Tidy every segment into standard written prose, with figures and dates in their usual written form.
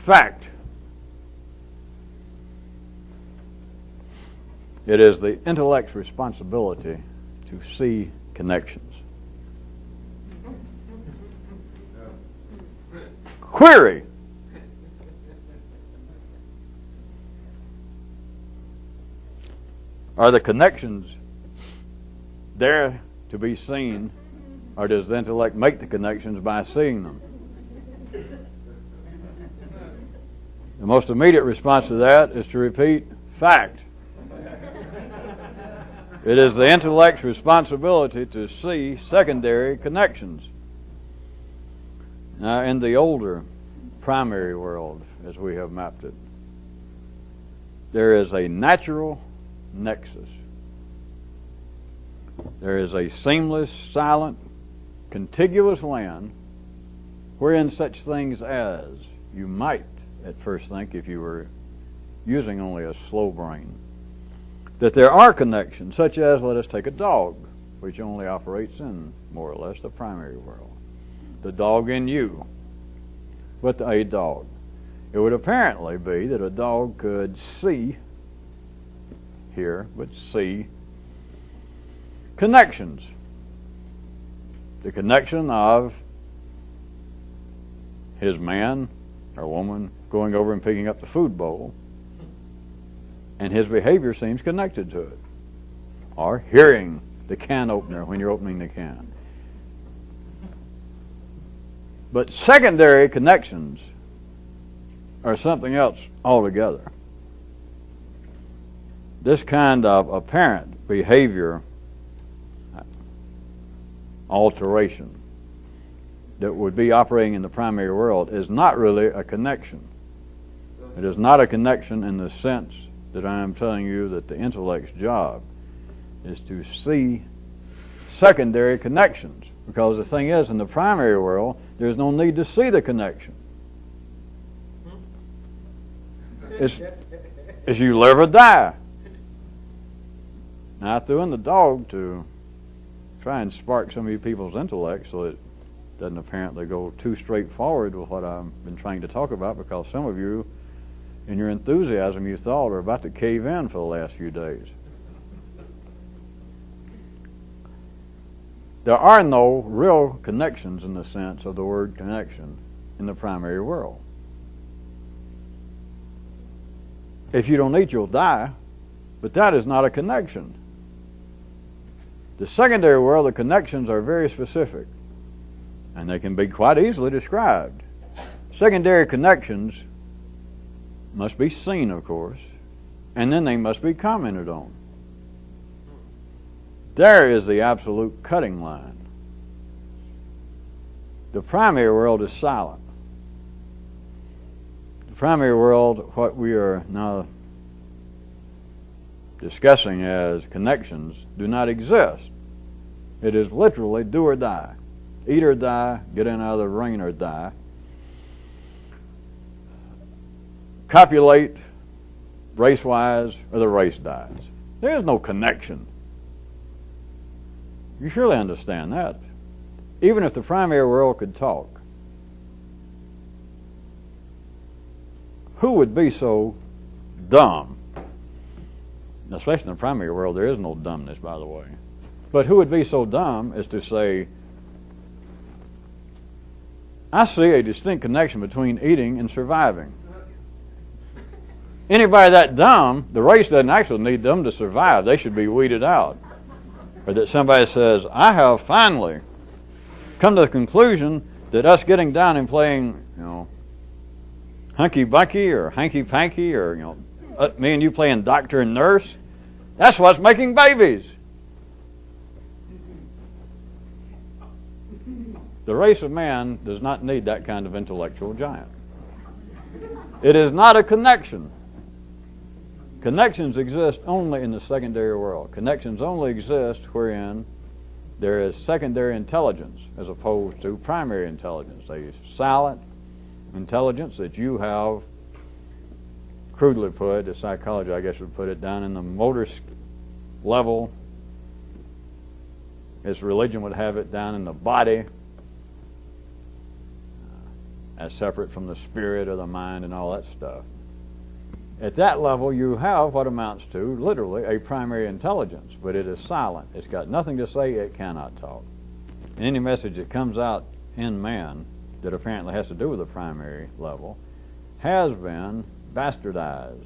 fact. It is the intellect's responsibility to see connections. Query. Are the connections there to be seen, or does the intellect make the connections by seeing them? The most immediate response to that is to repeat, fact. It is the intellect's responsibility to see secondary connections. Now, in the older primary world, as we have mapped it, there is a natural nexus. There is a seamless, silent, contiguous land wherein such things as you might at first think, if you were using only a slow brain, that there are connections, such as, let us take a dog, which only operates in, more or less, the primary world. The dog in you, but a dog. It would apparently be that a dog could see, hear, but see connections. The connection of his man or woman going over and picking up the food bowl, and his behavior seems connected to it. Or hearing the can opener when you're opening the can. But secondary connections are something else altogether. This kind of apparent behavior alteration that would be operating in the primary world is not really a connection. It is not a connection in the sense that I am telling you that the intellect's job is to see secondary connections. Because the thing is, in the primary world, there's no need to see the connection. It's you live or die. Now, I threw in the dog to try and spark some of you people's intellect so it doesn't apparently go too straightforward with what I've been trying to talk about, because some of you, in your enthusiasm, you thought are about to cave in for the last few days. There are no real connections in the sense of the word connection in the primary world. If you don't eat, you'll die, but that is not a connection. The secondary world, the connections are very specific, and they can be quite easily described. Secondary connections must be seen, of course, and then they must be commented on. There is the absolute cutting line. The primary world is silent. The primary world, what we are now discussing as connections, do not exist. It is literally do or die. Eat or die, get in out of the rain or die. Copulate race-wise, or the race dies. There is no connection. You surely understand that. Even if the primary world could talk, who would be so dumb? Especially in the primary world, there is no dumbness, by the way. But who would be so dumb as to say, I see a distinct connection between eating and surviving. Anybody that dumb, the race doesn't actually need them to survive. They should be weeded out. Or that somebody says, I have finally come to the conclusion that us getting down and playing, hunky-bunky or hanky-panky or, me and you playing doctor and nurse, that's what's making babies. The race of man does not need that kind of intellectual giant. It is not a connection. Connections exist only in the secondary world. Connections only exist wherein there is secondary intelligence as opposed to primary intelligence. A silent intelligence that you have, crudely put, as psychology I guess would put it, down in the motor level, as religion would have it, down in the body. as separate from the spirit or the mind and all that stuff. At that level, you have what amounts to, literally, a primary intelligence, but it is silent. It's got nothing to say. It cannot talk. And any message that comes out in man that apparently has to do with the primary level has been bastardized.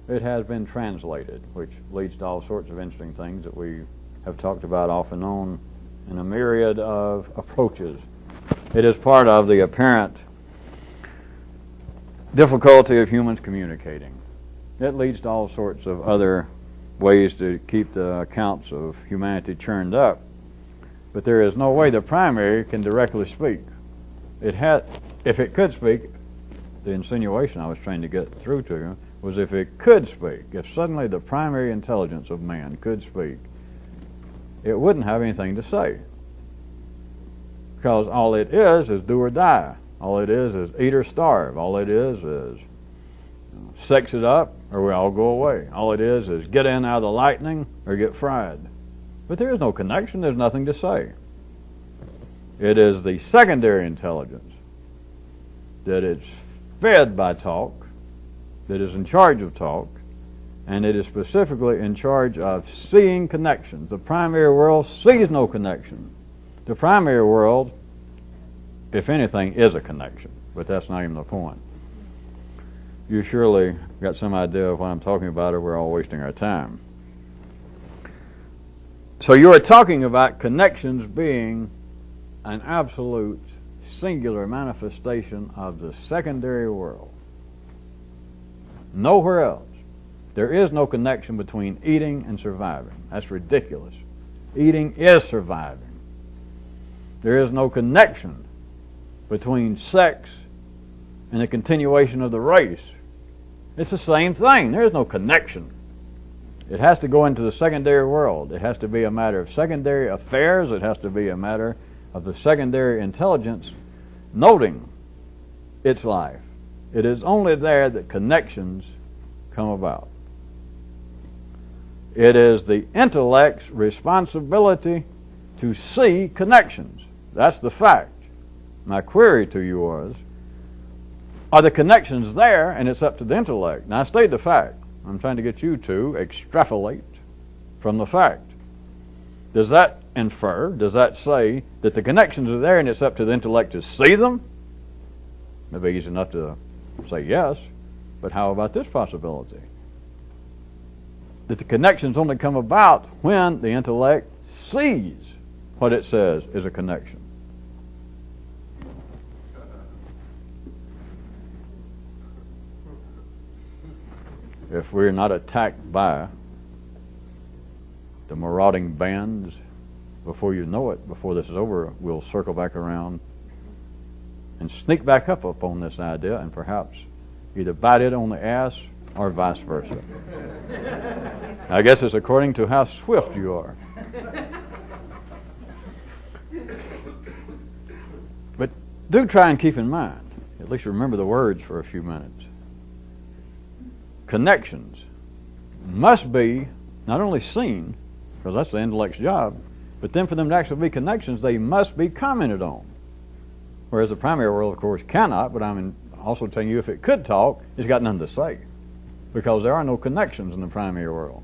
It has been translated, which leads to all sorts of interesting things that we have talked about off and on in a myriad of approaches. It is part of the apparent difficulty of humans communicating. It leads to all sorts of other ways to keep the accounts of humanity churned up. But there is no way the primary can directly speak. If it could speak, the insinuation I was trying to get through to you was if it could speak, if suddenly the primary intelligence of man could speak, it wouldn't have anything to say. Because all it is do or die. All it is eat or starve. All it is sex it up or we all go away. All it is get in out of the lightning or get fried. But there is no connection. There's nothing to say. It is the secondary intelligence that is fed by talk, that is in charge of talk, and it is specifically in charge of seeing connections. The primary world sees no connection. The primary world, if anything, is a connection, but that's not even the point. You surely got some idea of what I'm talking about, or we're all wasting our time. So you are talking about connections being an absolute singular manifestation of the secondary world. Nowhere else. There is no connection between eating and surviving. That's ridiculous. Eating is surviving. There is no connection between sex and the continuation of the race. It's the same thing. There is no connection. It has to go into the secondary world. It has to be a matter of secondary affairs. It has to be a matter of the secondary intelligence noting its life. It is only there that connections come about. It is the intellect's responsibility to see connections. That's the fact. My query to you was, are the connections there? And it's up to the intellect. Now, I state the fact. I'm trying to get you to extrapolate from the fact. Does that infer, does that say that the connections are there and it's up to the intellect to see them? It'd be easy enough to say yes, but how about this possibility? That the connections only come about when the intellect sees what it says is a connection. If we're not attacked by the marauding bands, before you know it, before this is over, we'll circle back around and sneak back up on this idea and perhaps either bite it on the ass or vice versa. I guess it's according to how swift you are. But do try and keep in mind, at least remember the words for a few minutes. Connections must be not only seen, because that's the intellect's job, but then for them to actually be connections, they must be commented on. Whereas the primary world, of course, cannot, but I'm also telling you if it could talk, it's got nothing to say, because there are no connections in the primary world.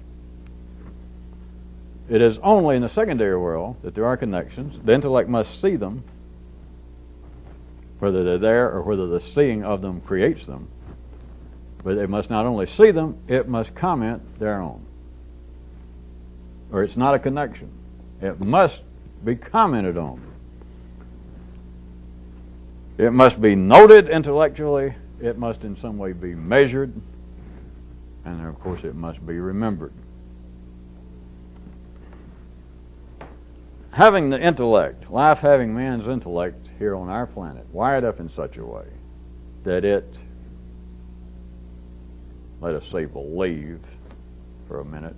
It is only in the secondary world that there are connections. The intellect must see them, whether they're there or whether the seeing of them creates them. But it must not only see them, it must comment thereon. Or it's not a connection. It must be commented on. It must be noted intellectually. It must in some way be measured. And of course it must be remembered. Having the intellect, life having man's intellect here on our planet, wired up in such a way that it, let us say, believe for a minute,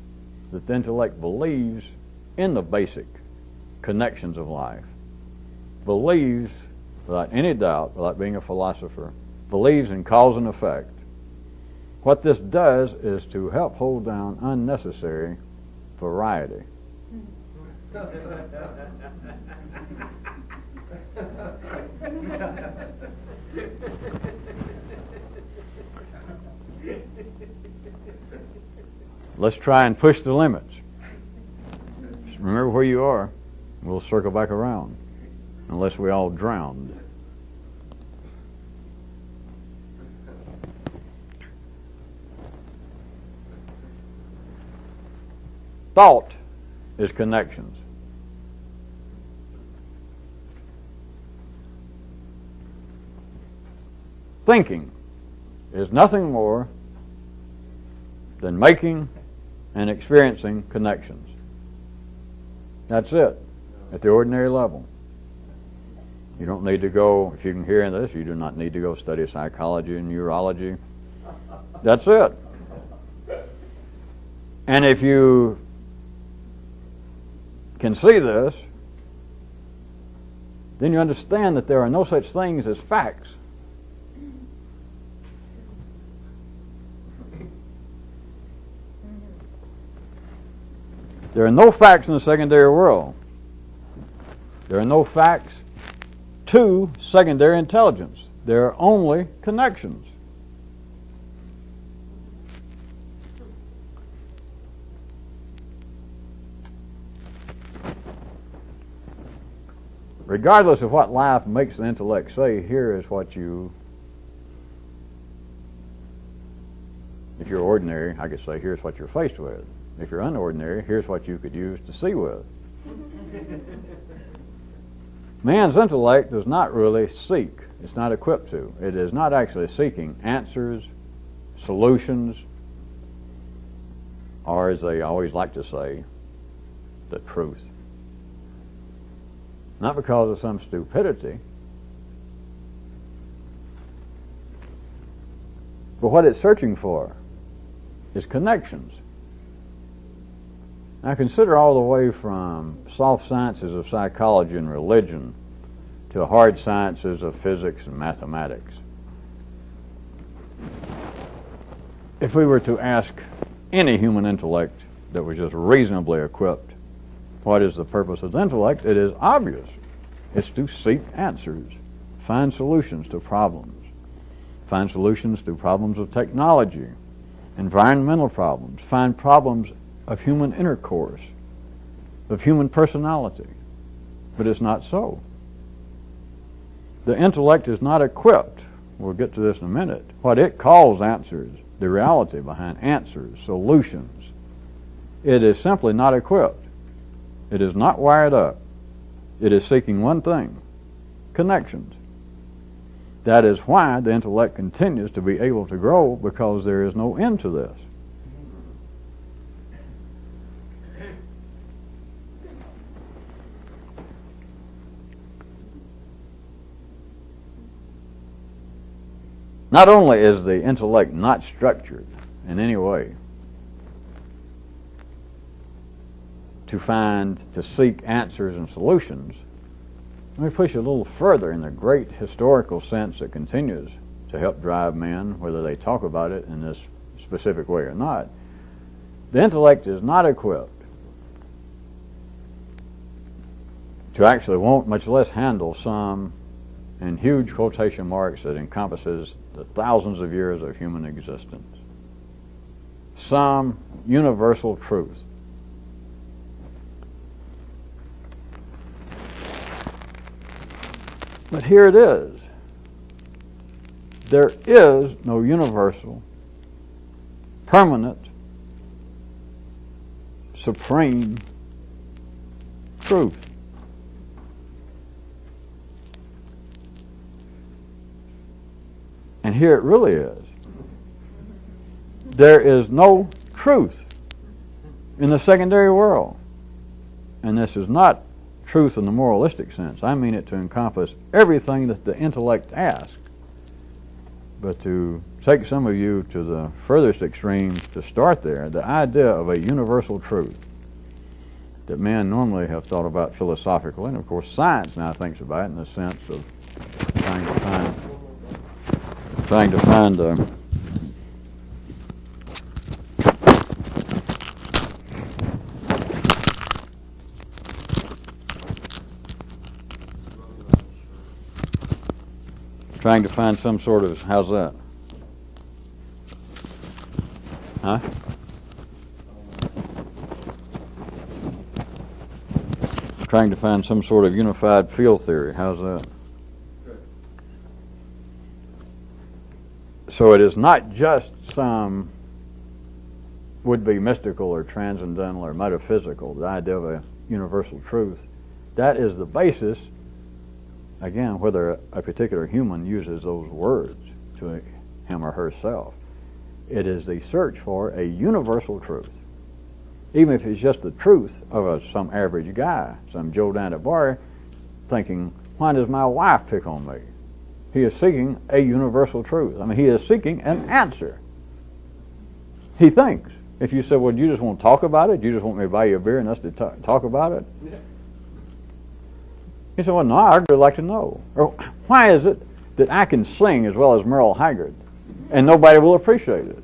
that the intellect believes in the basic connections of life, believes without any doubt, without being a philosopher, believes in cause and effect. What this does is to help hold down unnecessary variety. Let's try and push the limits. Just remember where you are. We'll circle back around, unless we all drowned. Thought is connections. Thinking is nothing more than making and experiencing connections. That's it, at the ordinary level. You don't need to go, if you can hear this, you do not need to go study psychology and neurology. That's it. And if you can see this, then you understand that there are no such things as facts. There are no facts in the secondary world. There are no facts to secondary intelligence. There are only connections. Regardless of what life makes the intellect say, here is what you, if you're ordinary, I could say, here's what you're faced with. If you're unordinary, here's what you could use to see with. Man's intellect does not really seek. It's not equipped to. It is not actually seeking answers, solutions, or as they always like to say, the truth. Not because of some stupidity, but what it's searching for is connections. Now consider all the way from soft sciences of psychology and religion to hard sciences of physics and mathematics. If we were to ask any human intellect that was just reasonably equipped, what is the purpose of the intellect? It is obvious. It's to seek answers, find solutions to problems, find solutions to problems of technology, environmental problems, find problems of human intercourse, of human personality. But it's not so. The intellect is not equipped. We'll get to this in a minute. What it calls answers, the reality behind answers, solutions, it is simply not equipped. It is not wired up. It is seeking one thing, connections. That is why the intellect continues to be able to grow, because there is no end to this. Not only is the intellect not structured in any way to seek answers and solutions, let me push a little further in the great historical sense that continues to help drive men, whether they talk about it in this specific way or not. The intellect is not equipped to actually want, much less handle, some, in huge quotation marks, that encompasses the thousands of years of human existence, some universal truth. But here it is. There is no universal, permanent, supreme truth. And here it really is. There is no truth in the secondary world. And this is not truth in the moralistic sense. I mean it to encompass everything that the intellect asks. But to take some of you to the furthest extreme to start there, the idea of a universal truth that men normally have thought about philosophically, and of course science now thinks about it in the sense of trying to find Trying to find some sort of, how's that? Huh? Trying to find some sort of unified field theory. How's that? So it is not just some would-be mystical or transcendental or metaphysical, the idea of a universal truth. That is the basis, again, whether a particular human uses those words to him or herself. It is the search for a universal truth. Even if it's just the truth of some average guy, some Joe down at bar, thinking, why does my wife pick on me? He is seeking a universal truth. I mean, he is seeking an answer. He thinks. If you say, well, you just want to talk about it? You just want me to buy you a beer and us to talk about it? Yeah. He said, well, no, I'd really like to know. Or why is it that I can sing as well as Merle Haggard and nobody will appreciate it?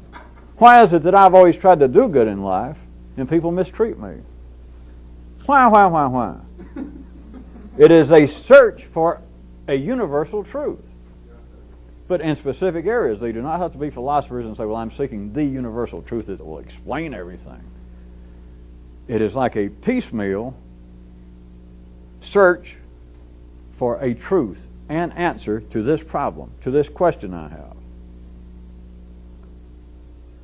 Why is it that I've always tried to do good in life and people mistreat me? Why? It is a search for a universal truth. But in specific areas, they do not have to be philosophers and say, well, I'm seeking the universal truth that will explain everything. It is like a piecemeal search for a truth and answer to this problem, to this question I have.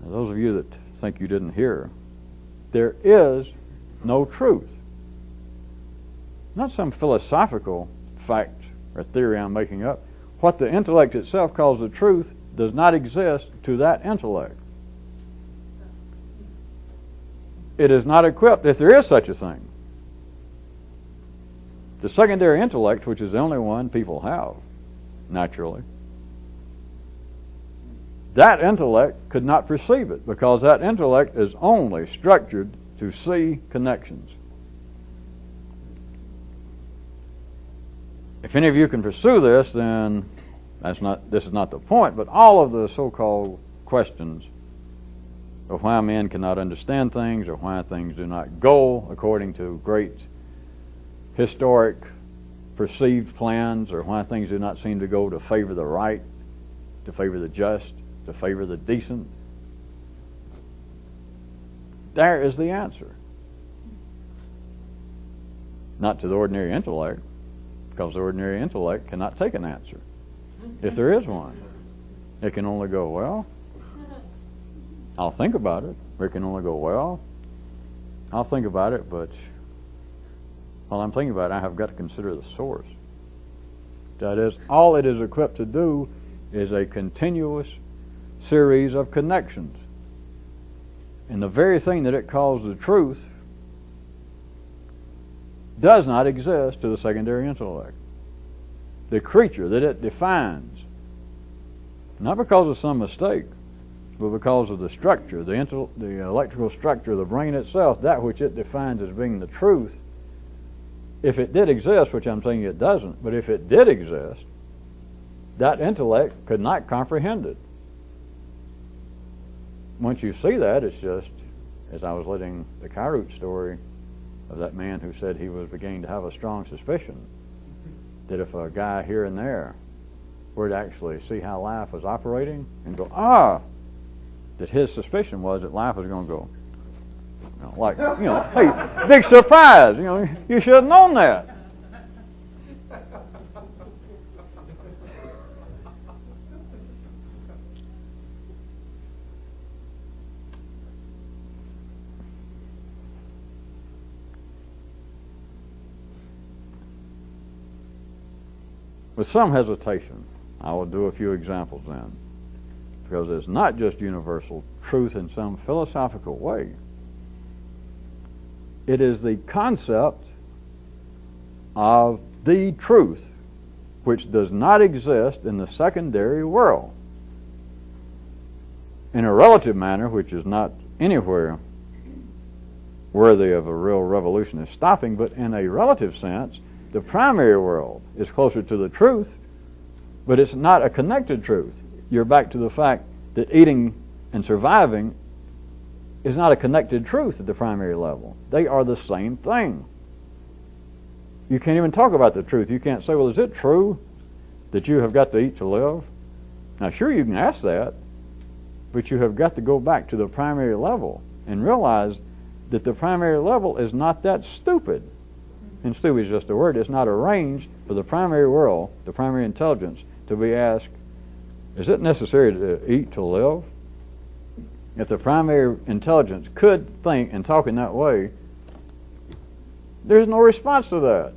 Now, those of you that think you didn't hear, there is no truth. Not some philosophical fact or theory I'm making up. What the intellect itself calls the truth does not exist to that intellect. It is not equipped, if there is such a thing. The secondary intellect, which is the only one people have, naturally, that intellect could not perceive it because that intellect is only structured to see connections. If any of you can pursue this, then this is not the point, but all of the so-called questions of why men cannot understand things or why things do not go according to great historic perceived plans or why things do not seem to go to favor the right, to favor the just, to favor the decent. There is the answer. Not to the ordinary intellect, because the ordinary intellect cannot take an answer. If there is one, it can only go, well, I'll think about it. Or it can only go, well, I'll think about it, but while I'm thinking about it, I have got to consider the source. That is, all it is equipped to do is a continuous series of connections. And the very thing that it calls the truth does not exist to the secondary intellect. The creature that it defines, not because of some mistake, but because of the structure, the electrical structure of the brain itself, that which it defines as being the truth, if it did exist, which I'm saying it doesn't, but if it did exist, that intellect could not comprehend it. Once you see that, it's just, as I was letting the Kairoot story of that man who said he was beginning to have a strong suspicion that if a guy here and there were to actually see how life was operating and go, that his suspicion was that life was going to go, hey, big surprise, you should have known that. With some hesitation, I will do a few examples then, because it's not just universal truth in some philosophical way. It is the concept of the truth which does not exist in the secondary world in a relative manner, which is not anywhere worthy of a real revolutionist stopping, but in a relative sense, the primary world is closer to the truth, but it's not a connected truth. You're back to the fact that eating and surviving is not a connected truth at the primary level. They are the same thing. You can't even talk about the truth. You can't say, well, is it true that you have got to eat to live? Now, sure, you can ask that, but you have got to go back to the primary level and realize that the primary level is not that stupid. And stupid is just a word. It's not arranged for the primary world, the primary intelligence, to be asked, is it necessary to eat to live? If the primary intelligence could think and talk in that way, there's no response to that.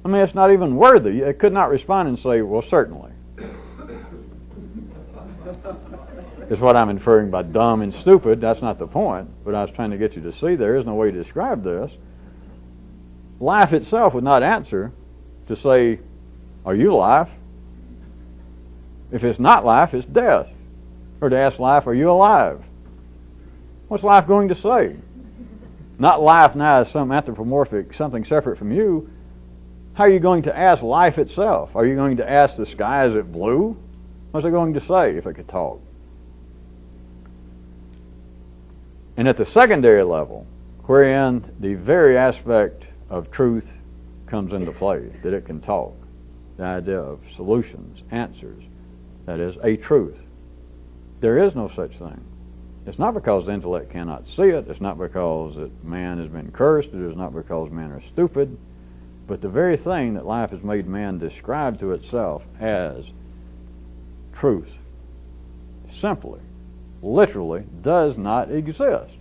I mean, it's not even worthy. It could not respond and say, well, certainly. Is what I'm inferring by dumb and stupid. That's not the point, but I was trying to get you to see there is no way to describe this. Life itself would not answer to say, are you life? If it's not life, it's death. Or to ask life, are you alive? What's life going to say? Not life now as some anthropomorphic, something separate from you. How are you going to ask life itself? Are you going to ask the sky, is it blue? What's it going to say if it could talk? And at the secondary level, wherein the very aspect of truth comes into play, that it can talk, the idea of solutions, answers, that is, a truth. There is no such thing. It's not because the intellect cannot see it. It's not because that man has been cursed. It is not because men are stupid. But the very thing that life has made man describe to itself as truth simply, literally, does not exist.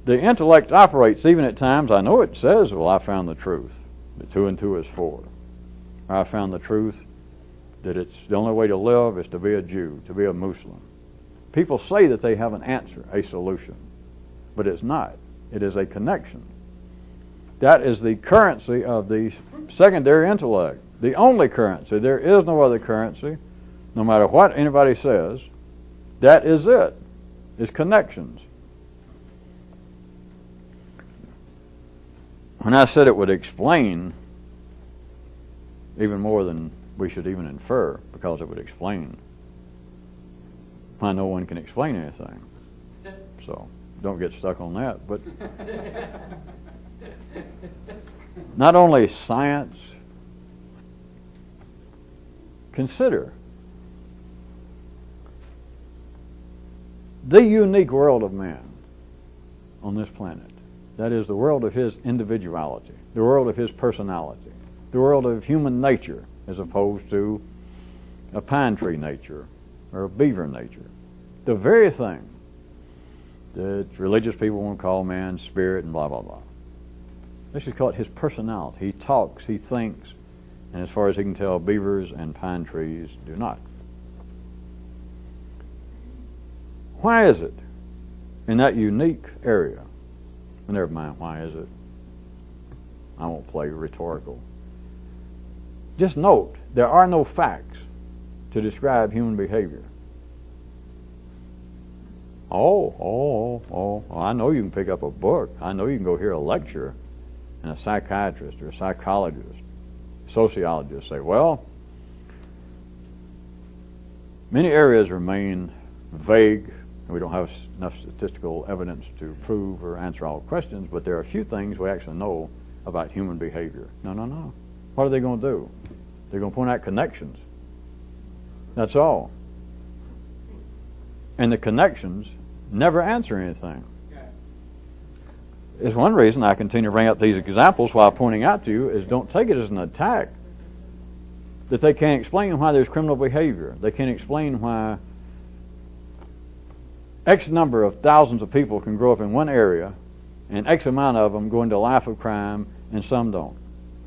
The intellect operates even at times, I know it says, well, I found the truth, that 2 and 2 is 4. Or I found the truth that it's the only way to live is to be a Jew, to be a Muslim. People say that they have an answer, a solution, but it's not. It is a connection. That is the currency of the secondary intellect, the only currency. There is no other currency, no matter what anybody says. That is it, is connections. When I said it would explain even more than we should even infer, because it would explain, why no one can explain anything. So don't get stuck on that. But not only science, consider the unique world of man on this planet. That is the world of his individuality, the world of his personality, the world of human nature as opposed to a pine tree nature or a beaver nature. The very thing that religious people want to call man's spirit and blah, blah, blah. They should call it his personality. He talks, he thinks, and as far as he can tell, beavers and pine trees do not. Why is it in that unique area? Never mind, why is it? I won't play rhetorical. Just note, there are no facts to describe human behavior. Oh, I know you can pick up a book. I know you can go hear a lecture, and a psychiatrist or a psychologist, sociologist say, well, many areas remain vague, and we don't have enough statistical evidence to prove or answer all questions, but there are a few things we actually know about human behavior. No. What are they going to do? They're going to point out connections. That's all. And the connections never answer anything. It's one reason I continue to bring up these examples while pointing out to you is don't take it as an attack that they can't explain why there's criminal behavior. They can't explain why X number of thousands of people can grow up in one area and X amount of them go into a life of crime and some don't.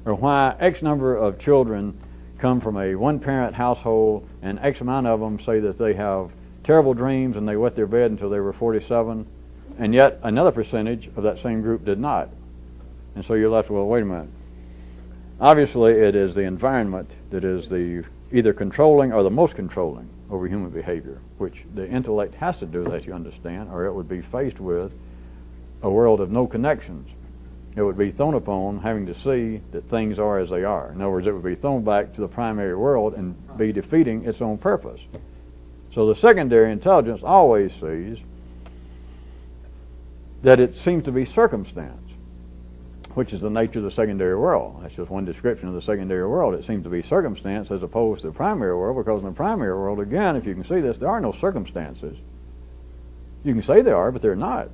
Or why X number of children come from a one-parent household and X amount of them say that they have terrible dreams and they wet their bed until they were 47, and yet another percentage of that same group did not. And so you're left, well, wait a minute. Obviously, it is the environment that is the either controlling or the most controlling over human behavior, which the intellect has to do that, you understand, or it would be faced with a world of no connections. It would be thrown upon having to see that things are as they are. In other words, it would be thrown back to the primary world and be defeating its own purpose. So the secondary intelligence always sees that it seems to be circumstance. which is the nature of the secondary world. That's just one description of the secondary world. It seems to be circumstance as opposed to the primary world, because in the primary world, again, if you can see this, there are no circumstances. You can say they are, but they're not.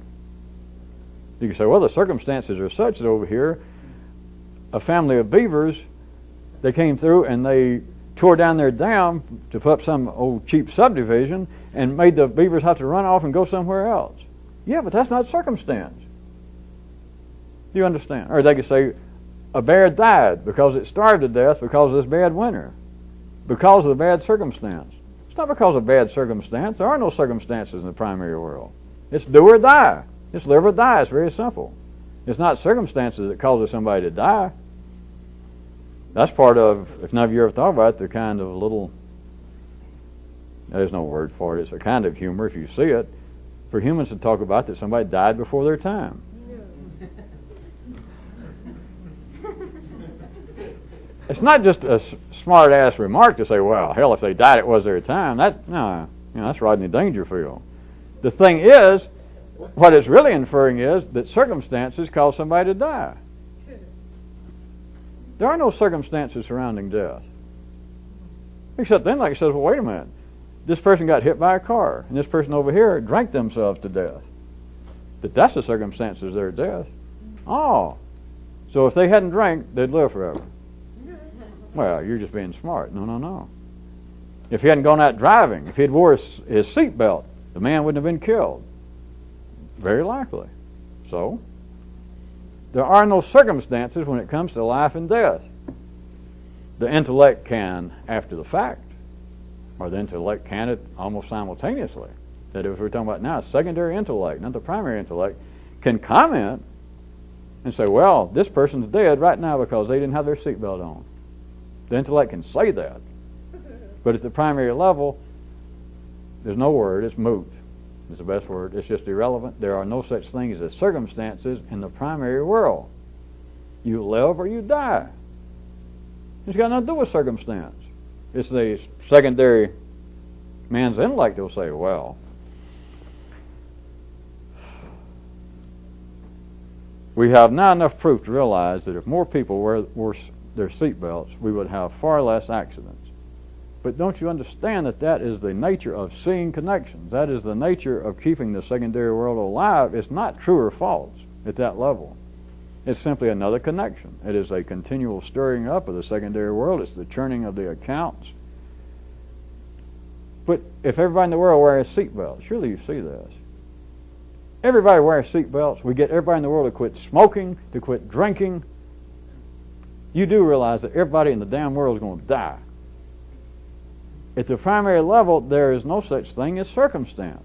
You can say, well, the circumstances are such that over here, a family of beavers, they came through and they tore down their dam to put up some old cheap subdivision and made the beavers have to run off and go somewhere else. Yeah, but that's not circumstance. You understand? Or they could say, a bear died because it starved to death because of this bad winter, because of the bad circumstance. It's not because of bad circumstance. There are no circumstances in the primary world. It's do or die. It's live or die. It's very simple. It's not circumstances that causes somebody to die. That's part of, if none of you ever thought about it, the kind of little, there's no word for it, it's a kind of humor if you see it, for humans to talk about that somebody died before their time. It's not just a smart-ass remark to say, well, hell, if they died, it was their time. That's Rodney Dangerfield. The thing is, what it's really inferring is that circumstances cause somebody to die. There are no circumstances surrounding death. Except then, like it says, well, wait a minute. This person got hit by a car, and this person over here drank themselves to death. That's the circumstances of their death. Oh, so if they hadn't drank, they'd live forever. Well, you're just being smart. No. If he hadn't gone out driving, if he'd wore his seatbelt, the man wouldn't have been killed. Very likely. So, there are no circumstances when it comes to life and death. The intellect can after the fact, or the intellect can it almost simultaneously. That if we're talking about now, secondary intellect, not the primary intellect, can comment and say, well, this person's dead right now because they didn't have their seatbelt on. The intellect can say that. But at the primary level, there's no word, it's moot. It's the best word. It's just irrelevant. There are no such things as circumstances in the primary world. You live or you die. It's got nothing to do with circumstance. It's the secondary man's intellect will say, well, we have now enough proof to realize that if more people wore their seatbelts, we would have far less accidents. But don't you understand that that is the nature of seeing connections? That is the nature of keeping the secondary world alive. It's not true or false at that level. It's simply another connection. It is a continual stirring up of the secondary world. It's the churning of the accounts. But if everybody in the world wears seatbelts, surely you see this. Everybody wears seatbelts. We get everybody in the world to quit smoking, to quit drinking. You do realize that everybody in the damn world is going to die. At the primary level, there is no such thing as circumstance.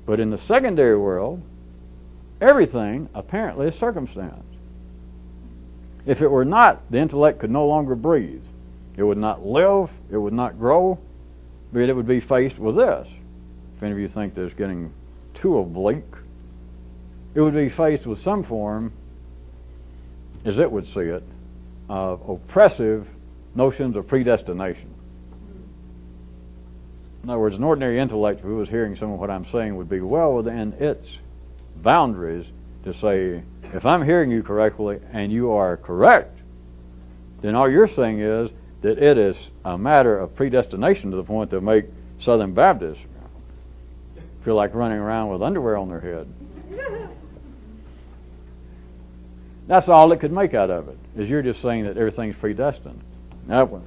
But in the secondary world, everything apparently is circumstance. If it were not, the intellect could no longer breathe. It would not live, it would not grow, but it would be faced with this. If any of you think this is getting too oblique, it would be faced with some form, as it would see it, of oppressive notions of predestination. In other words, an ordinary intellect, if it was hearing some of what I'm saying, would be well within its boundaries to say, if I'm hearing you correctly and you are correct, then all you're saying is that it is a matter of predestination to the point to make Southern Baptists feel like running around with underwear on their head. That's all it could make out of it, is you're just saying that everything's predestined. Now,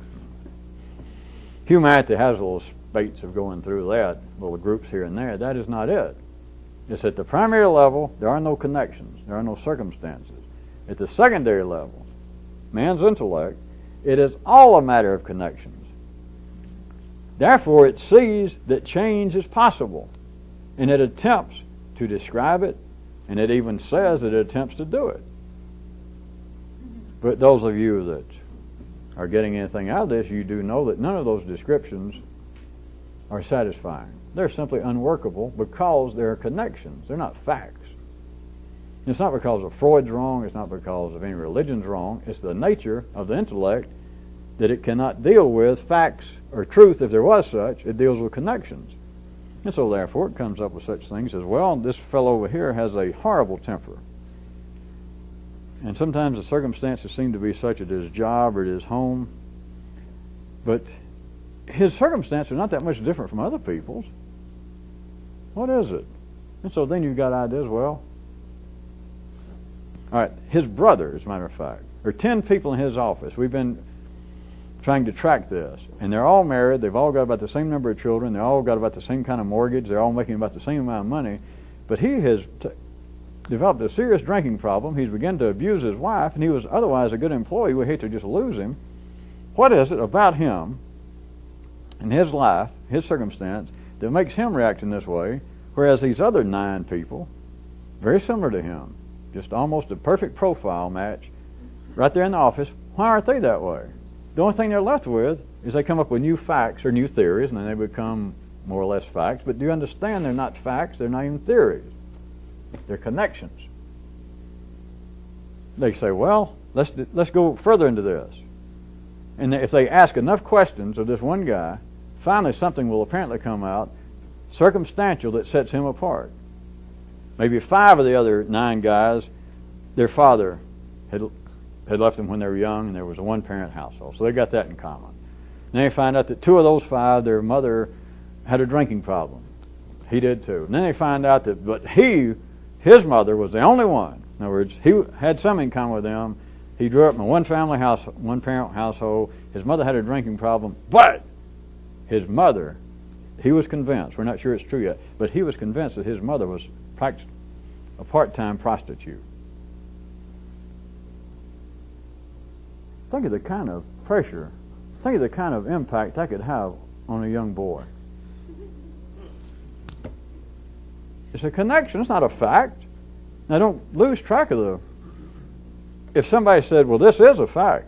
humanity has a little baits of going through that, little groups here and there. That is not it. It's at the primary level, there are no connections, there are no circumstances. At the secondary level, man's intellect, it is all a matter of connections. Therefore, it sees that change is possible, and it attempts to describe it, and it even says that it attempts to do it. But those of you that are getting anything out of this, you do know that none of those descriptions are satisfying. They're simply unworkable because they're connections. They're not facts. It's not because of Freud's wrong. It's not because of any religion's wrong. It's the nature of the intellect that it cannot deal with facts or truth if there was such. It deals with connections. And so therefore it comes up with such things as, well, this fellow over here has a horrible temper. And sometimes the circumstances seem to be such at his job or at his home. But his circumstances are not that much different from other people's. What is it? And so then you've got ideas, well, all right, his brother, as a matter of fact, there are 10 people in his office. We've been trying to track this. And they're all married. They've all got about the same number of children. They've all got about the same kind of mortgage. They're all making about the same amount of money. But he has developed a serious drinking problem. He's begun to abuse his wife, and he was otherwise a good employee. We hate to just lose him. What is it about him and his life, his circumstance, that makes him react in this way, whereas these other 9 people, very similar to him, just almost a perfect profile match, right there in the office, why aren't they that way? The only thing they're left with is they come up with new facts or new theories, and then they become more or less facts. But do you understand they're not facts, they're not even theories. They're connections. They say, well, let's go further into this. And if they ask enough questions of this one guy, finally something will apparently come out circumstantial that sets him apart. Maybe 5 of the other 9 guys, their father had left them when they were young, and there was a one-parent household. So they got that in common. Then they find out that 2 of those 5, their mother had a drinking problem. He did too. And then they find out that, his mother was the only one. In other words, he had some in common with them. He grew up in a one-parent household. His mother had a drinking problem, but his mother, he was convinced, we're not sure it's true yet, but he was convinced that his mother was a part-time prostitute. Think of the kind of pressure, think of the kind of impact that could have on a young boy. It's a connection, it's not a fact. Now don't lose track of if somebody said, well, this is a fact.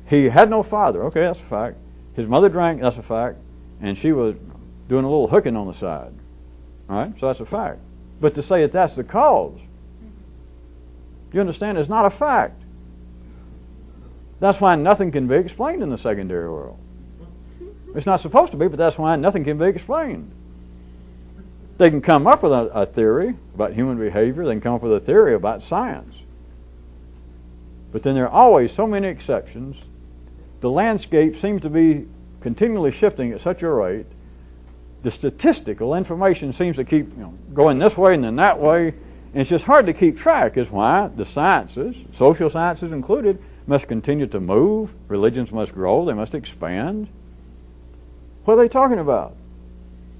He had no father, okay, that's a fact. His mother drank, that's a fact. And she was doing a little hooking on the side. All right, so that's a fact. But to say that that's the cause, you understand, it's not a fact. That's why nothing can be explained in the secondary world. It's not supposed to be, but that's why nothing can be explained. They can come up with a theory about human behavior. They can come up with a theory about science. But then there are always so many exceptions. The landscape seems to be continually shifting at such a rate. The statistical information seems to keep going this way and then that way. And it's just hard to keep track. Is why the sciences, social sciences included, must continue to move. Religions must grow. They must expand. What are they talking about?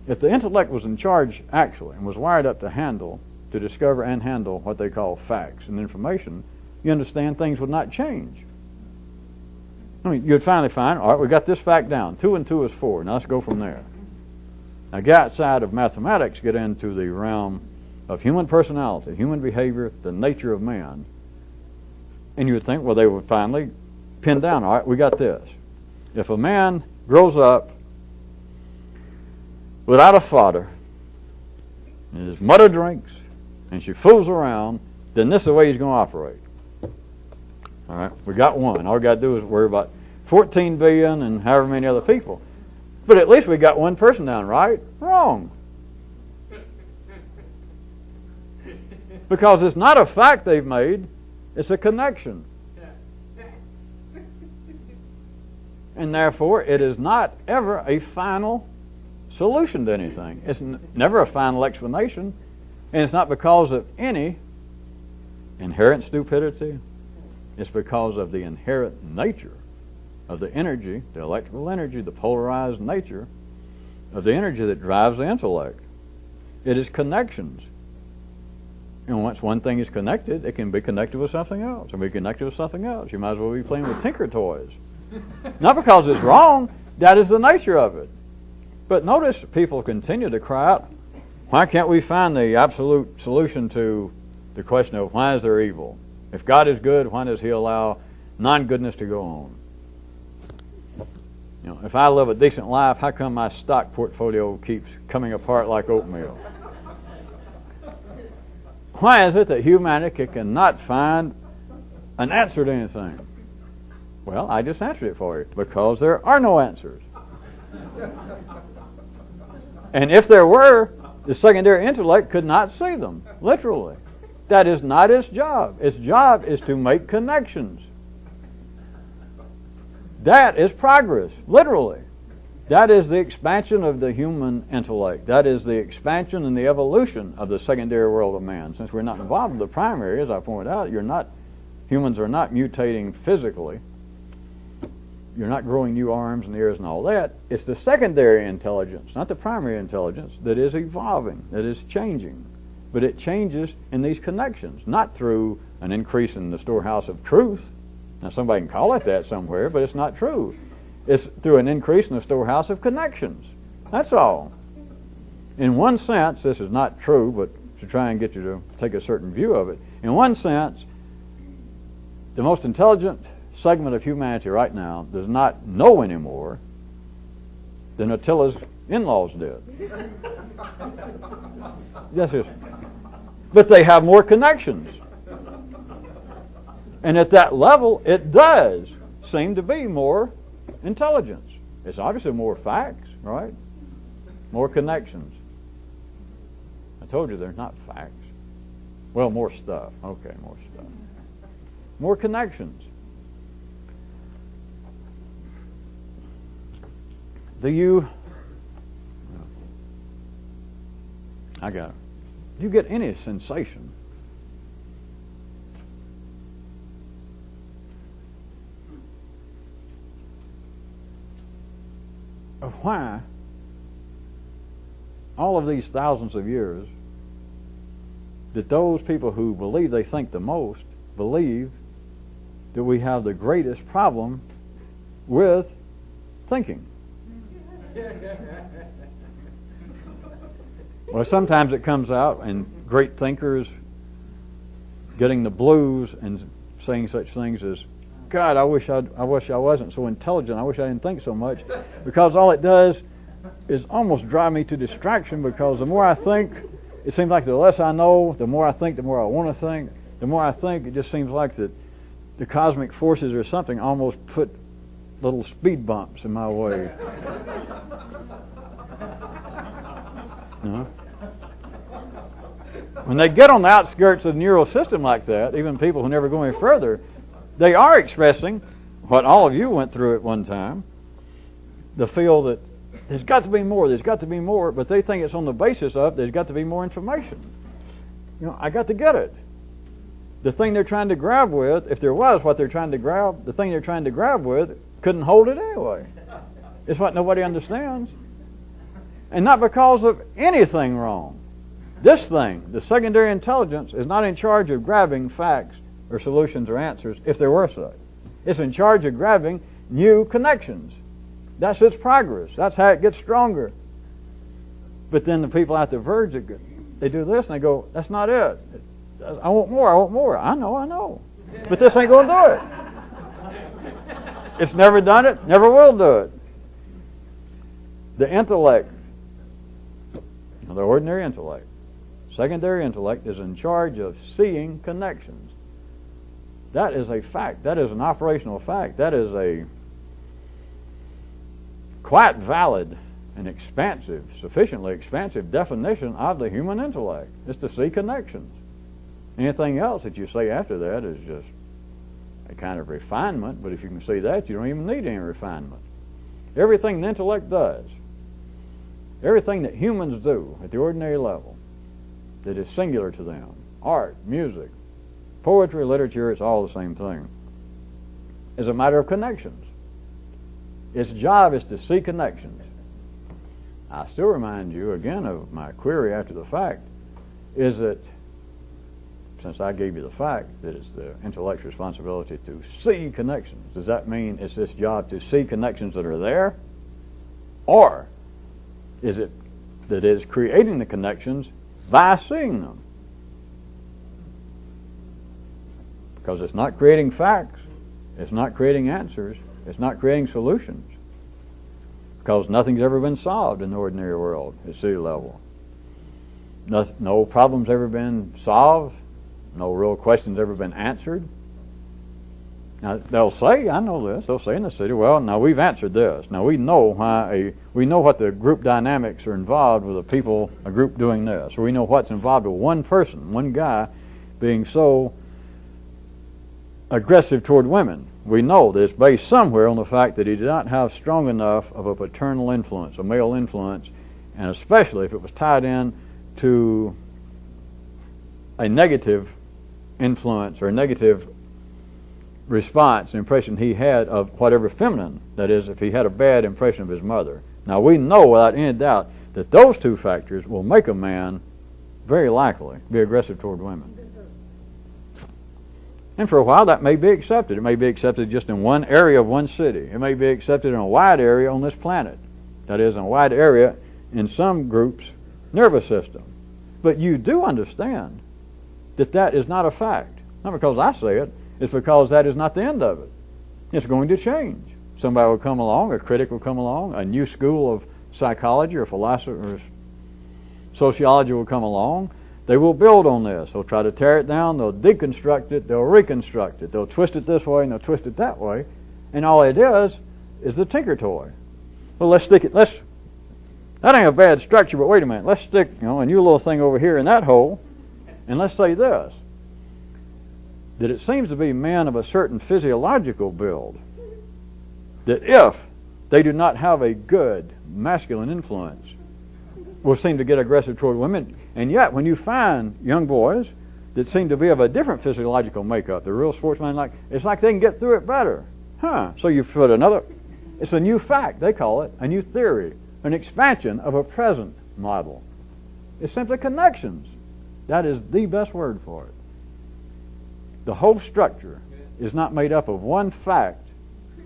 If the intellect was in charge actually and was wired up to discover and handle what they call facts and information, you understand things would not change. I mean, you'd finally find, all right, we got this fact down. 2 and 2 is 4. Now let's go from there. Now get outside of mathematics, get into the realm of human personality, human behavior, the nature of man. And you would think, well, they would finally pin down, all right, we got this. If a man grows up without a father, and his mother drinks, and she fools around, then this is the way he's going to operate. All right, we got one. All we got to do is worry about 14 billion and however many other people. But at least we got one person down, right? Wrong. Because it's not a fact they've made, it's a connection. And therefore, it is not ever a final solution to anything. It's never a final explanation. And it's not because of any inherent stupidity. It's because of the inherent nature of the energy, the electrical energy, the polarized nature of the energy that drives the intellect. It is connections. And once one thing is connected, it can be connected with something else. It can be connected with something else. You might as well be playing with Tinker Toys. Not because it's wrong, that is the nature of it. But notice people continue to cry out, why can't we find the absolute solution to the question of why is there evil? If God is good, why does He allow non-goodness to go on? If I live a decent life, how come my stock portfolio keeps coming apart like oatmeal? Why is it that humanity cannot find an answer to anything? Well, I just answered it for you. Because there are no answers. And if there were, the secondary intellect could not see them, literally. That is not its job. Its job is to make connections. That is progress, literally. That is the expansion of the human intellect. That is the expansion and the evolution of the secondary world of man. Since we're not involved in the primary, as I pointed out, humans are not mutating physically. You're not growing new arms and ears and all that. It's the secondary intelligence, not the primary intelligence, that is evolving, that is changing. But it changes in these connections, not through an increase in the storehouse of truth. Now, somebody can call it that somewhere, but it's not true. It's through an increase in the storehouse of connections. That's all. In one sense, this is not true, but to try and get you to take a certain view of it, in one sense, the most intelligent segment of humanity right now does not know any more than Attila's in-laws did. Yes, yes. But they have more connections. And at that level, it does seem to be more intelligence. It's obviously more facts, right? More connections. I told you there's not facts. Well, more stuff. Okay, more stuff. More connections. Do you get any sensation of why all of these thousands of years that those people who believe they think the most believe that we have the greatest problem with thinking? Well, sometimes it comes out and great thinkers getting the blues and saying such things as, God, I wish I wasn't so intelligent. I wish I didn't think so much. Because all it does is almost drive me to distraction, because the more I think, it seems like the less I know. The more I think, the more I want to think. The more I think, it just seems like that the cosmic forces or something almost put little speed bumps in my way. When they get on the outskirts of the neural system like that, even people who never go any further, they are expressing what all of you went through at one time, the feel that there's got to be more, but they think it's on the basis of there's got to be more information. I got to get it. The thing they're trying to grab with, if there was what they're trying to grab, the thing they're trying to grab with couldn't hold it anyway. It's what nobody understands. And not because of anything wrong. This thing, the secondary intelligence, is not in charge of grabbing facts or solutions or answers, if there were such. It's in charge of grabbing new connections. That's its progress. That's how it gets stronger. But then the people at the verge, they do this and they go, that's not it. I want more. I know. But this ain't going to do it. It's never done it, never will do it. The intellect, the ordinary intellect, secondary intellect, is in charge of seeing connections. That is a fact. That is an operational fact. That is a quite valid and expansive, sufficiently expansive definition of the human intellect. It's to see connections. Anything else that you say after that is just a kind of refinement, but if you can see that, you don't even need any refinement. Everything the intellect does, everything that humans do at the ordinary level that is singular to them, art, music, poetry, literature, it's all the same thing, is a matter of connections. Its job is to see connections. I still remind you again of my query after the fact, is that since I gave you the fact that it's the intellect's responsibility to see connections, does that mean it's this job to see connections that are there? Or is it that it's creating the connections by seeing them? Because it's not creating facts, it's not creating answers, it's not creating solutions. Because nothing's ever been solved in the ordinary world at sea level. No problem's ever been solved. No real questions ever been answered. Now they'll say, I know this. They'll say in the city, well, now we've answered this. Now we know what the group dynamics are involved with a group doing this. Or we know what's involved with one person, one guy, being so aggressive toward women. We know that it's based somewhere on the fact that he did not have strong enough of a paternal influence, a male influence, and especially if it was tied in to a negative influence or a negative response, the impression he had of whatever feminine, that is, if he had a bad impression of his mother. Now we know without any doubt that those two factors will make a man very likely be aggressive toward women. And for a while that may be accepted. It may be accepted just in one area of one city. It may be accepted in a wide area on this planet. That is, in a wide area in some groups' nervous system. But you do understand that that is not a fact. Not because I say it, it's because that is not the end of it. It's going to change. Somebody will come along, a critic will come along, a new school of psychology or philosophy or sociology will come along. They will build on this. They'll try to tear it down, they'll deconstruct it, they'll reconstruct it, they'll twist it this way and they'll twist it that way, and all it is the tinker toy. Well, let's stick it, that ain't a bad structure, but wait a minute, let's stick, a new little thing over here in that hole, and let's say this, that it seems to be men of a certain physiological build, that if they do not have a good masculine influence, will seem to get aggressive toward women. And yet, when you find young boys that seem to be of a different physiological makeup, the real sportsman, it's like they can get through it better. So you put it's a new fact, they call it, a new theory, an expansion of a present model. It's simply connections. That is the best word for it. The whole structure is not made up of one fact,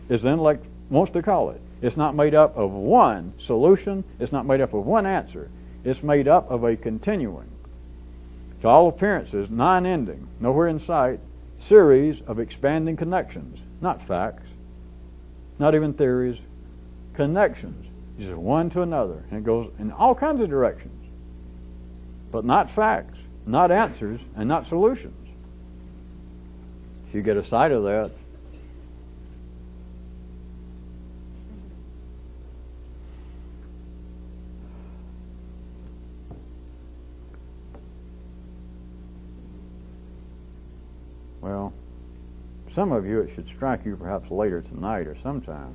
as the intellect wants to call it. It's not made up of one solution. It's not made up of one answer. It's made up of a continuing, to all appearances, non-ending, nowhere in sight, series of expanding connections, not facts, not even theories, connections, just one to another, and it goes in all kinds of directions, but not facts, not answers, and not solutions. If you get a sight of that, well, some of you, it should strike you perhaps later tonight or sometime.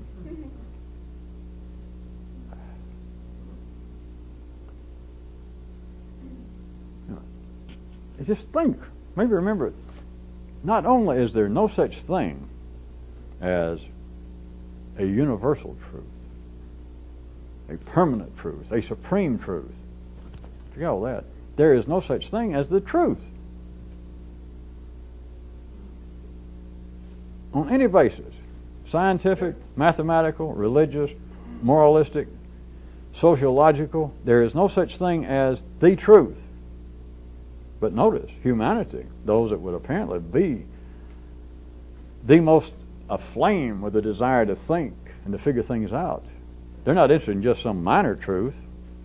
Just think, maybe remember it. Not only is there no such thing as a universal truth, a permanent truth, a supreme truth. Forget all that. There is no such thing as the truth. On any basis, scientific, mathematical, religious, moralistic, sociological, there is no such thing as the truth. But notice, humanity, those that would apparently be the most aflame with the desire to think and to figure things out, they're not interested in just some minor truth.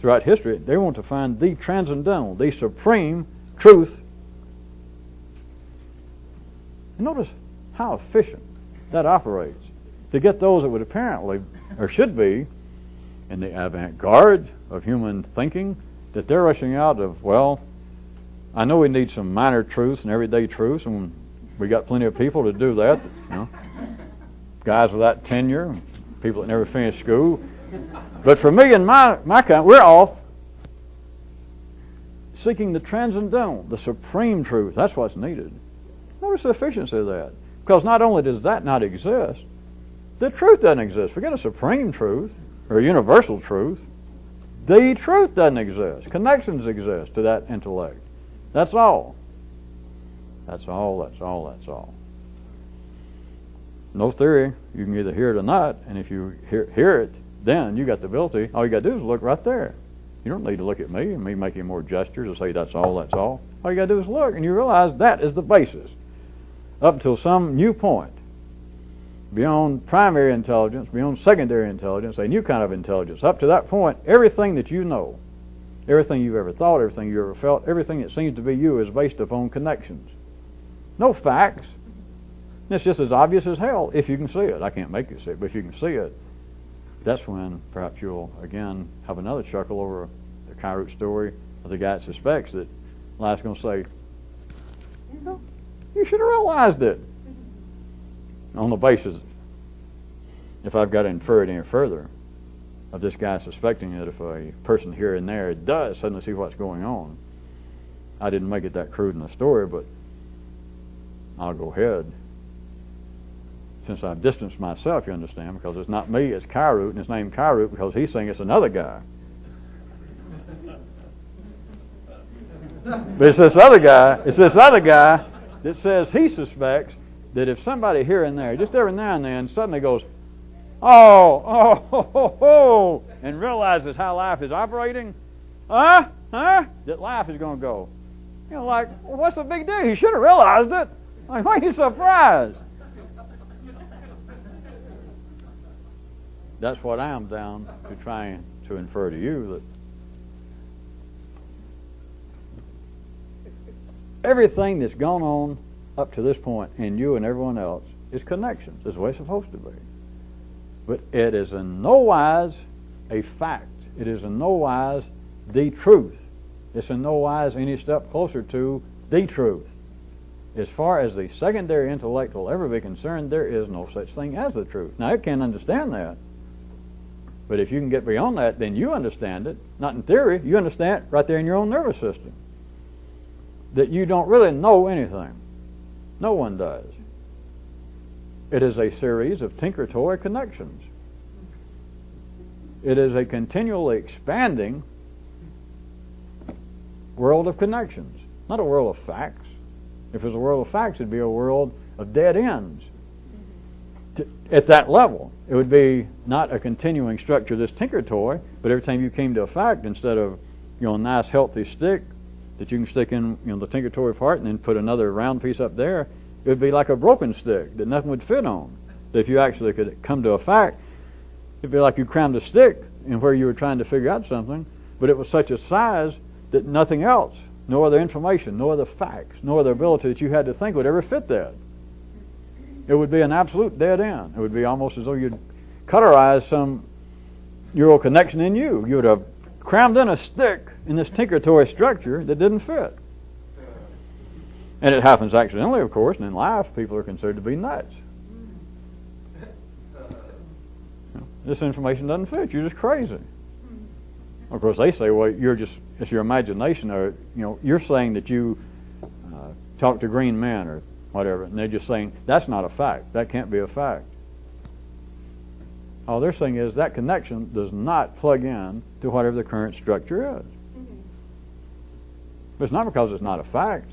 Throughout history, they want to find the transcendental, the supreme truth. And notice how efficient that operates to get those that would apparently, or should be, in the avant-garde of human thinking, that they're rushing out of, well, I know we need some minor truths and everyday truths, and we got plenty of people to do that, guys without tenure, people that never finished school. But for me and my kind, we're off seeking the transcendental, the supreme truth. That's what's needed. Notice the efficiency of that. Because not only does that not exist, the truth doesn't exist. Forget a supreme truth or a universal truth. The truth doesn't exist. Connections exist to that intellect. That's all. That's all, that's all, that's all. No theory. You can either hear it or not, and if you hear it, then you got the ability. All you got to do is look right there. You don't need to look at me and me making more gestures and say that's all, that's all. All you got to do is look, and you realize that is the basis. Up until some new point, beyond primary intelligence, beyond secondary intelligence, a new kind of intelligence. Up to that point, everything that you know, everything you've ever thought, everything you ever felt, everything that seems to be you is based upon connections. No facts. It's just as obvious as hell if you can see it. I can't make you see it, but if you can see it, that's when perhaps you'll again have another chuckle over the Kairoot story of the guy that suspects that life's going to say, You should have realized it. On the basis, if I've got to infer it any further, of this guy suspecting that if a person here and there does suddenly see what's going on, I didn't make it that crude in the story, but I'll go ahead. Since I've distanced myself, you understand, because it's not me, it's Kairoot, and it's named Kairoot because he's saying it's another guy. But it's this other guy that says he suspects that if somebody here and there, just every now and then, suddenly goes, oh, and realizes how life is operating, that life is going to go. Like, well, what's the big deal? He should have realized it. Like, why are you surprised? That's what I am down to trying to infer to you, that everything that's gone on up to this point in you and everyone else is connections. It's the way it's supposed to be. But it is in no wise a fact. It is in no wise the truth. It's in no wise any step closer to the truth. As far as the secondary intellect will ever be concerned, there is no such thing as the truth. Now, it can't understand that. But if you can get beyond that, then you understand it. Not in theory. You understand it right there in your own nervous system. That you don't really know anything. No one does. It is a series of tinker-toy connections. It is a continually expanding world of connections, not a world of facts. If it was a world of facts, it'd be a world of dead ends. At that level, it would be not a continuing structure, this tinker-toy, but every time you came to a fact, instead of a nice healthy stick that you can stick in the tinker-toy part and then put another round piece up there, it would be like a broken stick that nothing would fit on. If you actually could come to a fact, it'd be like you crammed a stick in where you were trying to figure out something, but it was such a size that nothing else, no other information, no other facts, no other ability that you had to think would ever fit that. It would be an absolute dead end. It would be almost as though you'd cauterize some neural connection in you. You would have crammed in a stick in this tinker-toy structure that didn't fit. And it happens accidentally, of course, and in life people are considered to be nuts. This information doesn't fit. You're just crazy. Of course, they say, well, it's your imagination, or you're saying that you talk to green men or whatever, and they're just saying that's not a fact. That can't be a fact. All they're saying is that connection does not plug in to whatever the current structure is. But it's not because it's not a fact.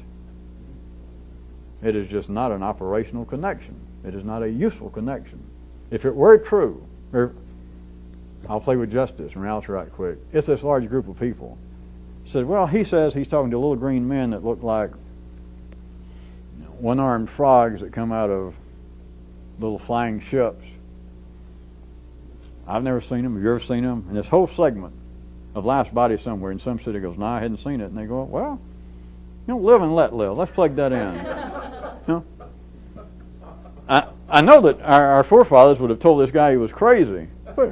It is just not an operational connection. It is not a useful connection. If it were true, or I'll play with justice and reality right quick. It's this large group of people. Said, well, he says he's talking to little green men that look like one-armed frogs that come out of little flying ships. I've never seen them. Have you ever seen them? And this whole segment of Life's Body Somewhere in some city goes, no, I hadn't seen it. And they go, well, live and let live. Let's plug that in. I know that our forefathers would have told this guy he was crazy. But,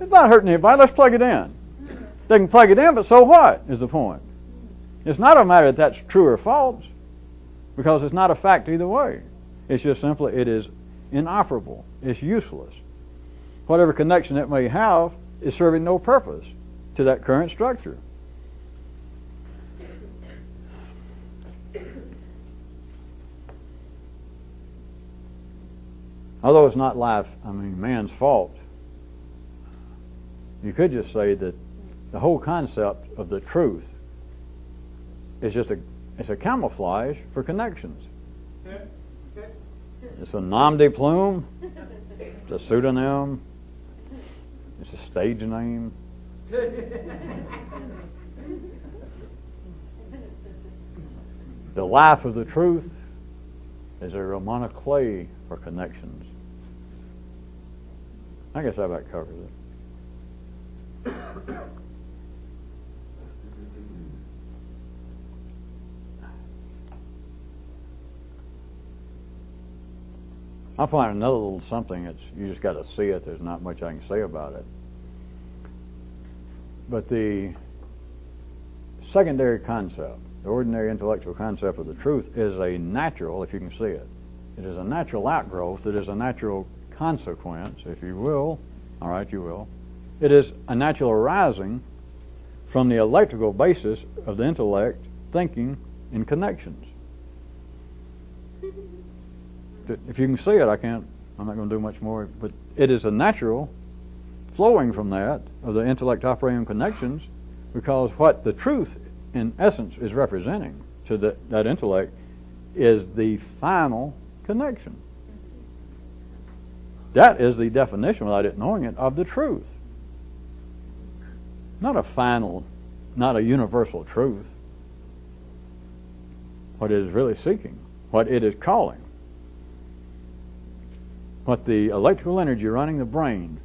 it's not hurting anybody. Let's plug it in. They can plug it in, but so what is the point? It's not a matter that that's true or false, because it's not a fact either way. It's just simply it is inoperable. It's useless. Whatever connection it may have is serving no purpose to that current structure. Although it's not man's fault, you could just say that the whole concept of the truth is just it's a camouflage for connections. It's a nom de plume. It's a pseudonym. It's a stage name. The life of the truth is a Romanoclay for connections. I guess that about covers it. I'll find another little something that's you just got to see it. There's not much I can say about it. But the secondary concept the ordinary intellectual concept of the truth, is a natural, if you can see it. It is a natural outgrowth. It is a natural consequence, if you will. All right, you will. It is a natural arising from the electrical basis of the intellect thinking in connections. If you can see it, I'm not going to do much more, but it is a natural flowing from that of the intellect operating in connections, because what the truth in essence is representing to that intellect is the final connection. That is the definition, without it knowing it, of the truth. Not a final, not a universal truth. What it is really seeking, what it is calling, what the electrical energy running the brain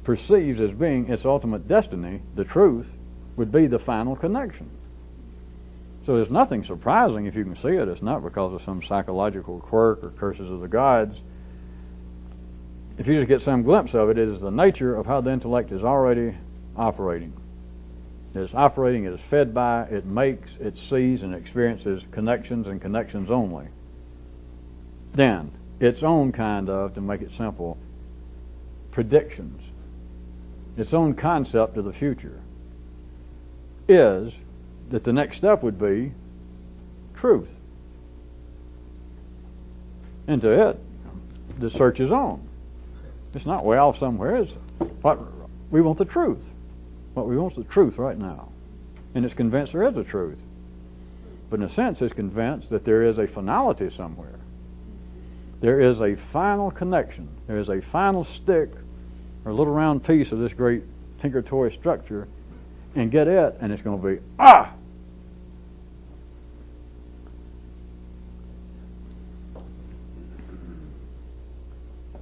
perceives as being its ultimate destiny, the truth, would be the final connection. So there's nothing surprising if you can see it. It's not because of some psychological quirk or curses of the gods. If you just get some glimpse of it, it is the nature of how the intellect is already operating. It is operating, it is fed by, it makes, it sees and experiences connections and connections only. Then, its own kind of, to make it simple, predictions, its own concept of the future, is that the next step would be truth. And to it, the search is on. It's not way off somewhere. It's what we want, the truth. What we want is the truth right now. And it's convinced there is a truth. But in a sense, it's convinced that there is a finality somewhere. There is a final connection. There is a final stick or a little round piece of this great tinker toy structure, and get it, and it's going to be, ah!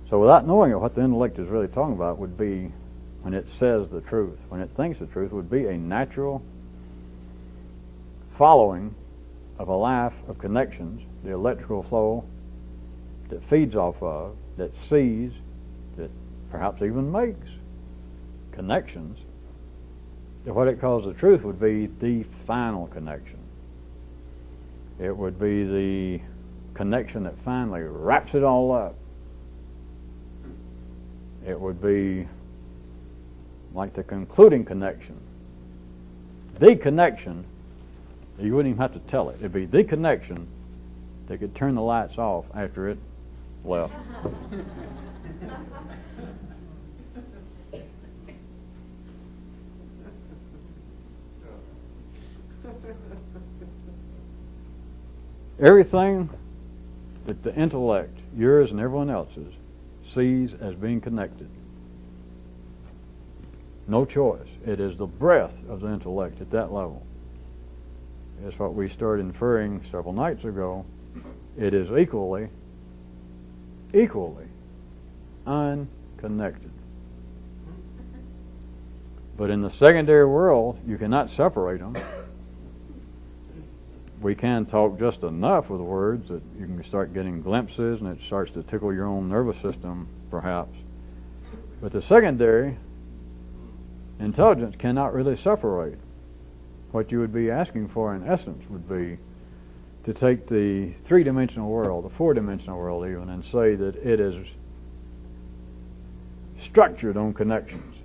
So without knowing it, what the intellect is really talking about would be, when it says the truth, when it thinks the truth, would be a natural following of a life of connections, the electrical flow that feeds off of, that sees, that perhaps even makes connections. That what it calls the truth would be the final connection. It would be the connection that finally wraps it all up. It would be like the concluding connection. The connection, you wouldn't even have to tell it. It'd be the connection that could turn the lights off after it left. Everything that the intellect, yours and everyone else's, sees as being connected. No choice. It is the breath of the intellect at that level. It's what we started inferring several nights ago. It is equally unconnected. But in the secondary world, you cannot separate them. We can talk just enough with words that you can start getting glimpses, and it starts to tickle your own nervous system, perhaps. But the secondary intelligence cannot really separate. What you would be asking for, in essence, would be to take the three-dimensional world, the four-dimensional world even, and say that it is structured on connections.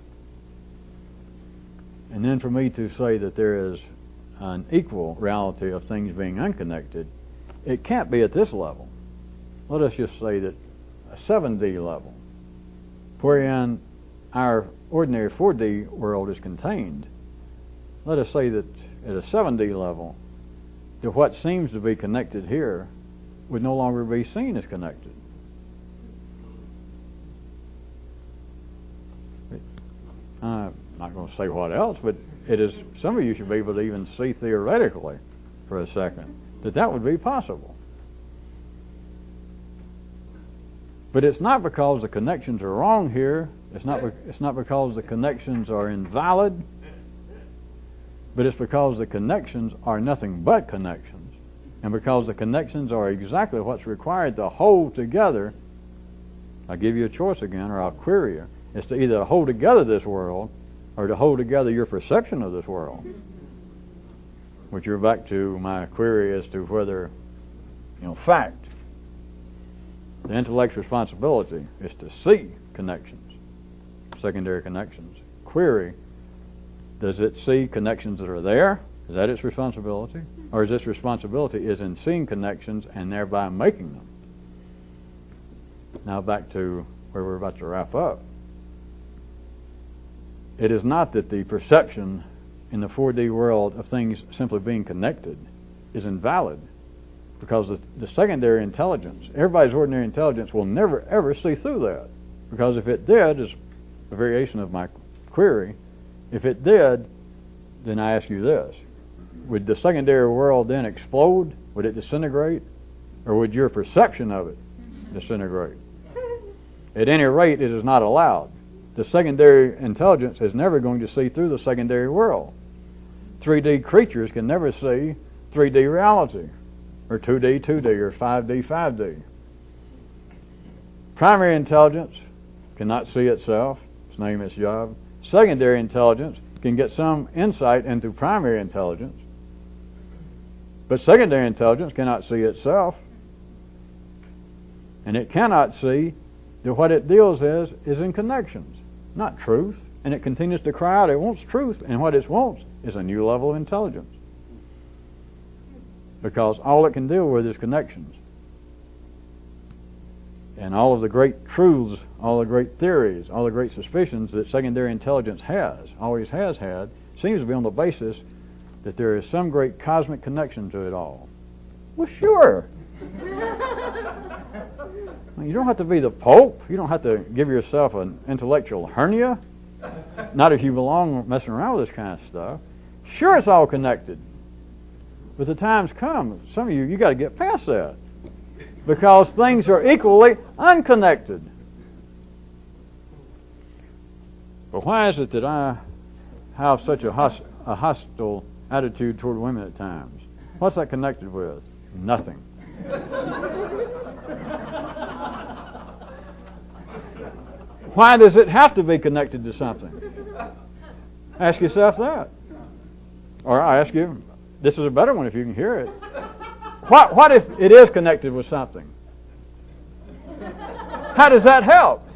And then for me to say that there is an equal reality of things being unconnected, it can't be at this level. Let us just say that a 7D level, wherein our ordinary 4D world is contained, let us say that at a 7D level, that what seems to be connected here would no longer be seen as connected. I'm not going to say what else, but it is, some of you should be able to even see theoretically for a second that would be possible. But it's not because the connections are wrong here. It's not because the connections are invalid. But it's because the connections are nothing but connections. And because the connections are exactly what's required to hold together. I'll give you a choice again, or I'll query you. It's to either hold together this world or to hold together your perception of this world. which you're back to my query as to whether, fact, the intellect's responsibility is to see connections, secondary connections. Query, does it see connections that are there? Is that its responsibility? Or is its responsibility is in seeing connections and thereby making them? Now back to where we're about to wrap up. It is not that the perception in the 4D world of things simply being connected is invalid, because the secondary intelligence, everybody's ordinary intelligence, will never ever see through that. Because if it did, is a variation of my query, if it did, then I ask you this. Would the secondary world then explode? Would it disintegrate? Or would your perception of it disintegrate? At any rate, it is not allowed. The secondary intelligence is never going to see through the secondary world. 3D creatures can never see 3D reality, or 2D, 2D, or 5D, 5D. Primary intelligence cannot see itself. Its name, its job. Secondary intelligence can get some insight into primary intelligence, but secondary intelligence cannot see itself, and it cannot see that what it deals is in connections, not truth, and it continues to cry out it wants truth, and what it wants is a new level of intelligence, because all it can deal with is connections. And all of the great truths, all the great theories, all the great suspicions that secondary intelligence always has had, seems to be on the basis that there is some great cosmic connection to it all. Well, sure. You don't have to be the Pope. You don't have to give yourself an intellectual hernia. Not if you belong messing around with this kind of stuff. Sure, it's all connected. But the time's come. Some of you got to get past that. Because things are equally unconnected. But why is it that I have such a hostile attitude toward women at times? What's that connected with? Nothing. Why does it have to be connected to something? Ask yourself that. Or I ask you, this is a better one if you can hear it. What if it is connected with something? How does that help?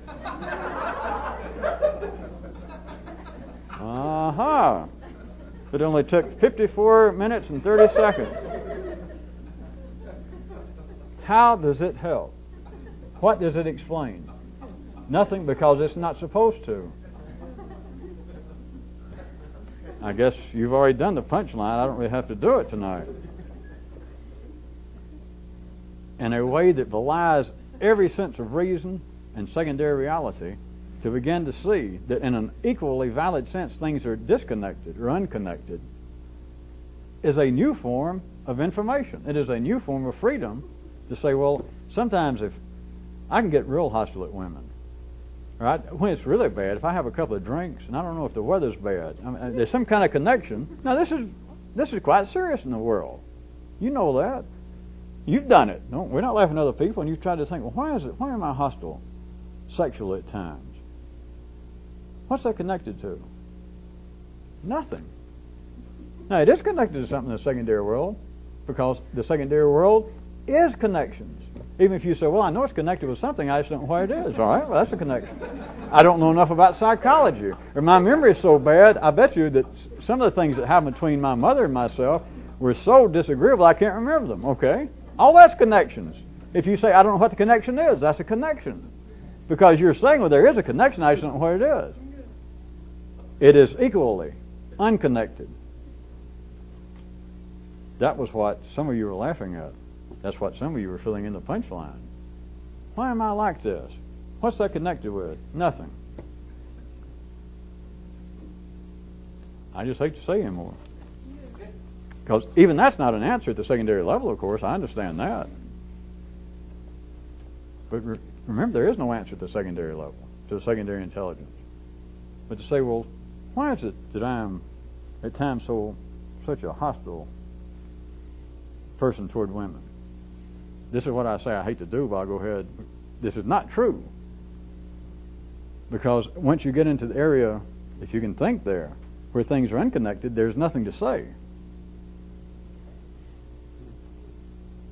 Aha. It only took 54 minutes and 30 seconds. How does it help? What does it explain? Nothing, because it's not supposed to. I guess you've already done the punchline. I don't really have to do it tonight. In a way that belies every sense of reason and secondary reality, to begin to see that in an equally valid sense things are disconnected or unconnected, is a new form of information. It is a new form of freedom to say, well, sometimes if I can get real hostile at women, right? When it's really bad, if I have a couple of drinks and I don't know if the weather's bad, there's some kind of connection. Now this is quite serious in the world. You know that. You've done it. No, we're not laughing at other people, and you've tried to think, well, why am I hostile sexually at times? What's that connected to? Nothing. Now, it is connected to something in the secondary world, because the secondary world is connections. Even if you say, well, I know it's connected with something, I just don't know what it is. All right, well, that's a connection. I don't know enough about psychology, or my memory is so bad, I bet you that some of the things that happened between my mother and myself were so disagreeable I can't remember them, okay? All that's connections. If you say, I don't know what the connection is, that's a connection. Because you're saying, well, there is a connection, I just don't know what it is. It is equally unconnected. That was what some of you were laughing at. That's what some of you were filling in the punchline. Why am I like this? What's that connected with? Nothing. I just hate to say anymore. Because even that's not an answer at the secondary level, of course. I understand that. But remember, there is no answer at the secondary level, to the secondary intelligence. But to say, well, why is it that I am at times such a hostile person toward women? This is what I say I hate to do, but I'll go ahead. This is not true. Because once you get into the area, if you can think there, where things are unconnected, there's nothing to say.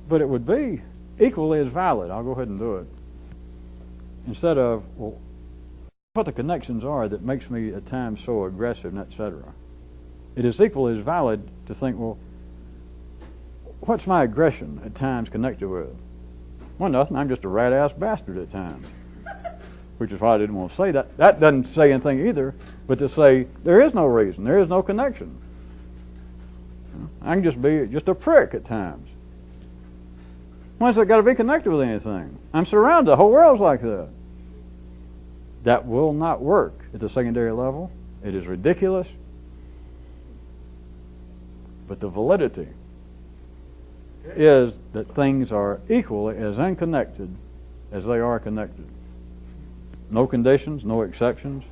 But it would be equally as valid. I'll go ahead and do it. Instead of, well, what the connections are that makes me at times so aggressive, and etc. It is equally as valid to think, well, what's my aggression at times connected with? Well, nothing. I'm just a rat-ass bastard at times. Which is why I didn't want to say that. That doesn't say anything either, but to say there is no reason, there is no connection. I can just be just a prick at times. Why's it got to be connected with anything? I'm surrounded. The whole world's like that. That will not work at the secondary level. It is ridiculous. But the validity is that things are equally as unconnected as they are connected. No conditions, no exceptions.